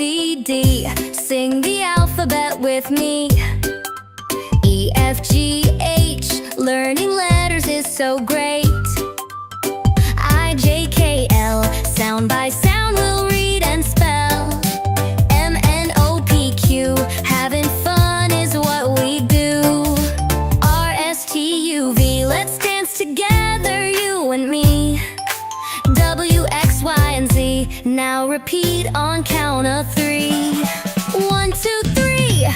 ABCD. Sing the alphabet with me. E, F, G, H. Learning letters is so great. I, J, K, L. Sound by sound we'll read and spell. M, N, O, P, Q. Having fun is what we do. R, S, T, U, V. Let's dance together, you and me. W, X, Y, and Z. Now repeat on count of 3. 1, 2, 3.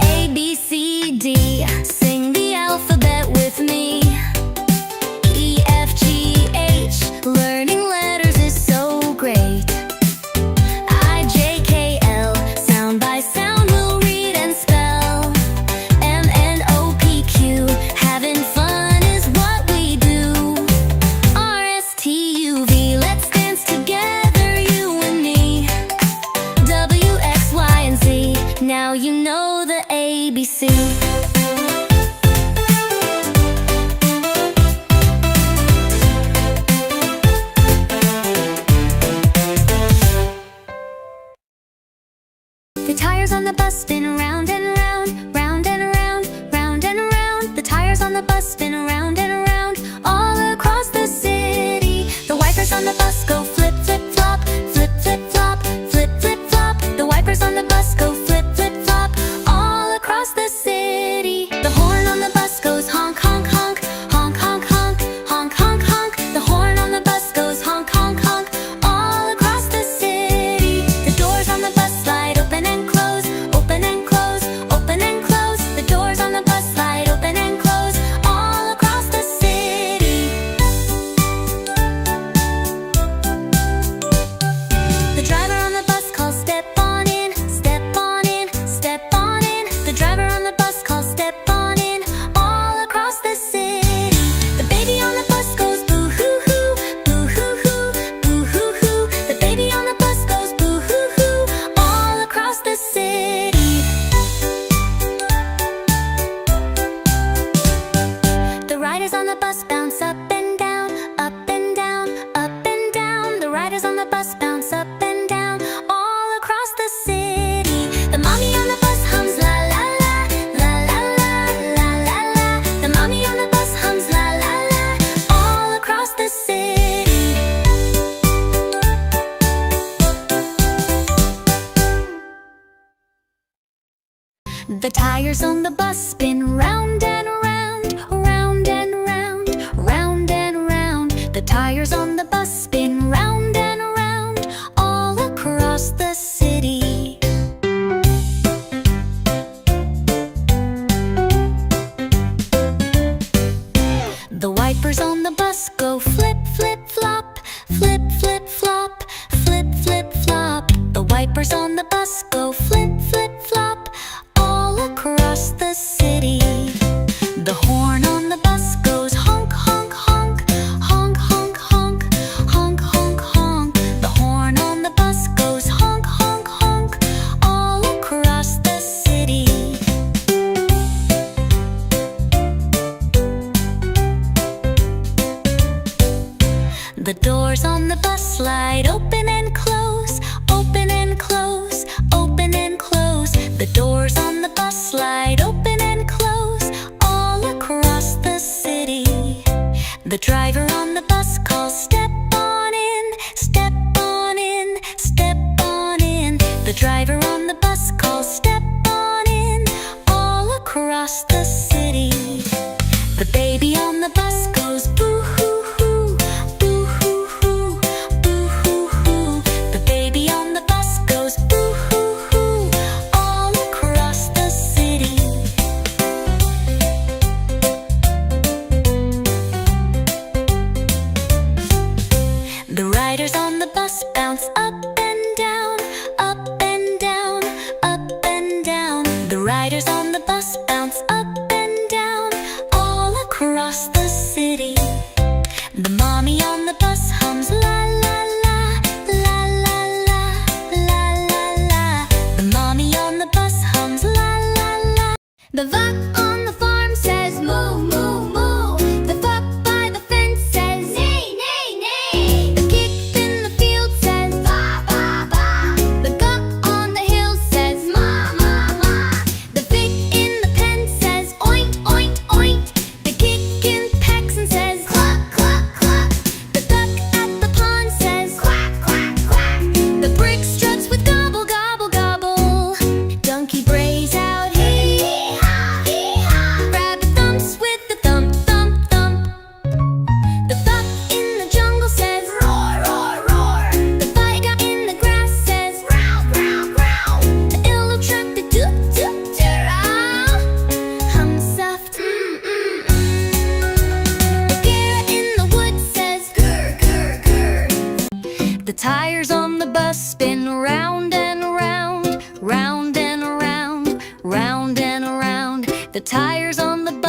A, B, C, D. Sing the alphabet with me. E, F, G, H. Learning letters is so great. I, J, K, L. Sound by sound we'll read and spell. M, N, O, P, Q. Having fun is what we do. R, S, T, U, V. Let's dance together, you and me. W, X, Y, and Z. Now you know the ABC. The tires on the bus spin round and round, round and round, round and round. The tires on the bus spin round and round, all across the city. The wipers on the bus go flip, flip, flop, flip, flip, flop, flip, flip, flop. The wipers on the bus go flip, flip, flop, all across the city. The horn on the bus goes honk, honk, honk, honk, honk, honk, honk, honk, honk. The horn on the bus goes honk, honk, honk, all across the city. The doors on the bus slide open and close, open and close, open and close. The doors on the bus slide open and close, all across the city. The driver on the bus calls step on in, step on in, step on in. The driver on the bus calls step on in, all across the city. The baby on the bus goes boo hoo hoo, boo hoo hoo, boo hoo hoo. The baby on the bus goes boo hoo hoo, all across the city. The riders on the bus bounce up and down, up and down, up and down. The riders on the bus bounce up and down, all across the city. The mommy on the bus hums la la la, la la la, la la la. The mommy on the bus hums la la la, all across the city. The tires on the bus spin round and round, round and round, round and round. The tires on the bus spin round and round, all across the city. The wipers on the bus go flip, flip, flop, flip, flip, flop, flip, flip, flop. The wipers on the bus go flip, flip, flop, all across the city. The horn on the bus goes honk, honk, honk, honk, honk, honk, honk, honk, honk. The horn on the bus goes honk, honk, honk, all across the city. The doors on the bus slide open and close, open and close, open and close. The doors on the bus slide open and close, all across the city. The driver on the bus calls step on in, step on in, step on in. The driver on the bus calls step on in, all across the city. The baby on the bus goes boo hoo hoo, boo hoo hoo, boo hoo hoo. The baby on the bus goes boo hoo hoo, all across the city. The riders on the bus bounce up and down, up and down, up and down. The riders on the bus bounce up and down, all across the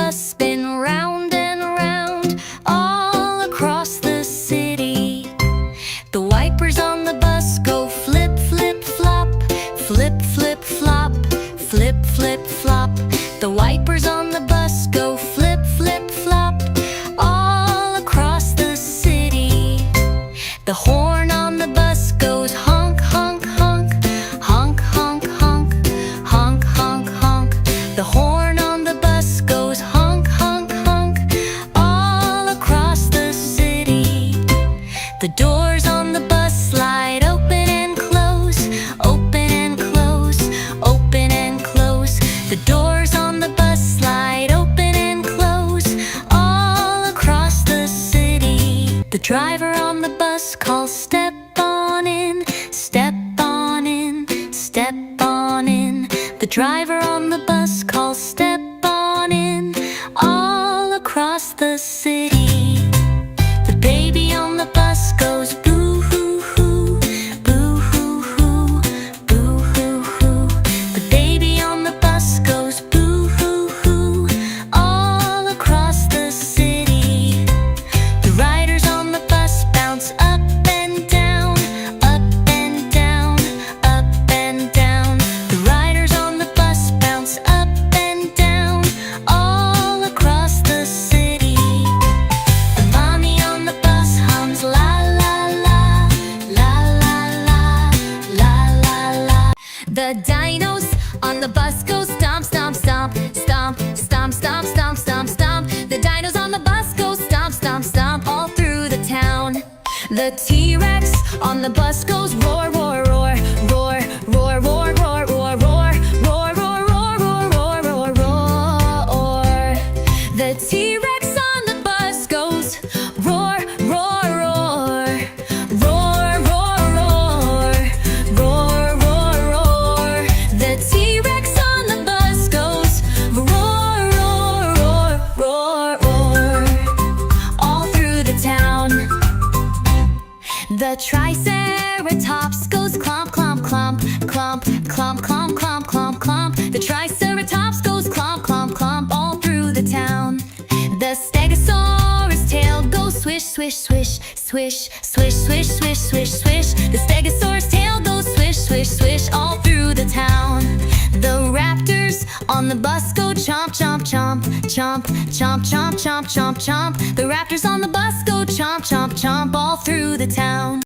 bus spin round and round all across the city. The wipers on the bus go flip, flip, flop, flip, flip, flop, flip, flip, flop. The wipers on the bus go flip, flip, flop all across the city. The horn on the bus goes honk, honk, honk, honk, honk, honk, honk, honk, honk. The horn on the bus goes honk, honk, honk all across the city. The doors on the bus slide open and close, open and close, open and close. The doors on the bus slide open and close all across the city. The driver on the bus calls step on in, step on in, step on in. The driver on the bus calls step on in all across the city. The baby on the bus goes boo hoo hoo, boo hoo hoo, boo hoo hoo. The baby on the bus goes boo hoo hoo all across the city. The riders on the bus bounce up and down, up and down, up and down. The riders on the bus bounce up and down all across the city. The mommy on the bus hums la la la, la la la, la la la. The dinos on the bus go stomp, stomp, stomp, stomp, stomp, stomp, stomp, stomp, stomp. The dinos on the bus go stomp, stomp, stomp all through the town. The T-Rex on the bus goes roar, roar, roar, roar, roar, roar, roar, roar, roar, roar, roar, roar, roar, roar, roar, roar. The T-Rex on the bus goes roar, roar, roar, roar, roar, roar, roar, roar, roar. The T-Rex on the bus goes roar, roar, roar, roar, roar all through the town. The Triceratops goes clomp, clomp, clomp, clomp, clomp, clomp, clomp, clomp, clomp. The Triceratops goes clomp, clomp, clomp all through the town. The Stegosaurus tail goes swish, swish, swish, swish, swish, swish, swish, swish, swish. The Stegosaurus tail goes swish, swish, swish all through the town. The Raptors on the bus go chomp, chomp, chomp, chomp, chomp, chomp, chomp, chomp, chomp. The Raptors on the bus go chomp, chomp, chomp all through the town.